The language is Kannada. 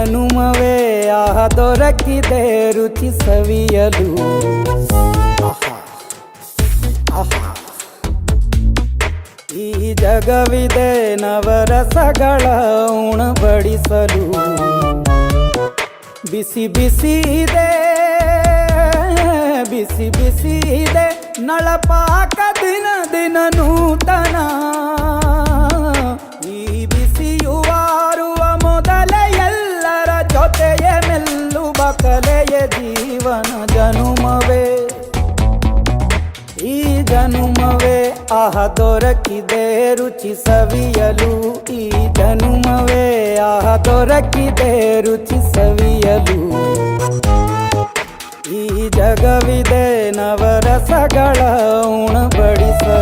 ಜನುಮವೇ ಆಹ ದೊರಕಿದೆ ರುಚಿ ಸವಿಯಲು. ಆಹಾ ಆಹಾ ಈ ಜಗವಿದೆ ನವರಸಗಳ ಉಣಬಡಿಸಲು. ಬಿಸಿ ಬಿಸಿ ಇದೆ ಬಿಸಿ ಬಿಸಿ ಇದೆ ನಳಪಾಕ ದಿನ ದಿನ ನೂತನ. ಈ ಬಿಸಿಯುವಾರುವ ಮೊದಲೇ ಎಲ್ಲರ ಜೊತೆಯೇ ಮೆಲ್ಲುವ ಕಲೆಯ ಜೀವನ ಜನುಮವೇ ಈ ಜನುಮವೇ ಆಹ ದೊರಕಿದೆ ರುಚಿ ಸವಿಯಲು. ಈ ಜನುಮವೇ ಆಹ ದೊರಕಿದೆ ರುಚಿ ಸವಿಯಲು. ಈ ಜಗವಿದೆ ನವರಸಗಳ ಉಣಬಡಿಸಲು.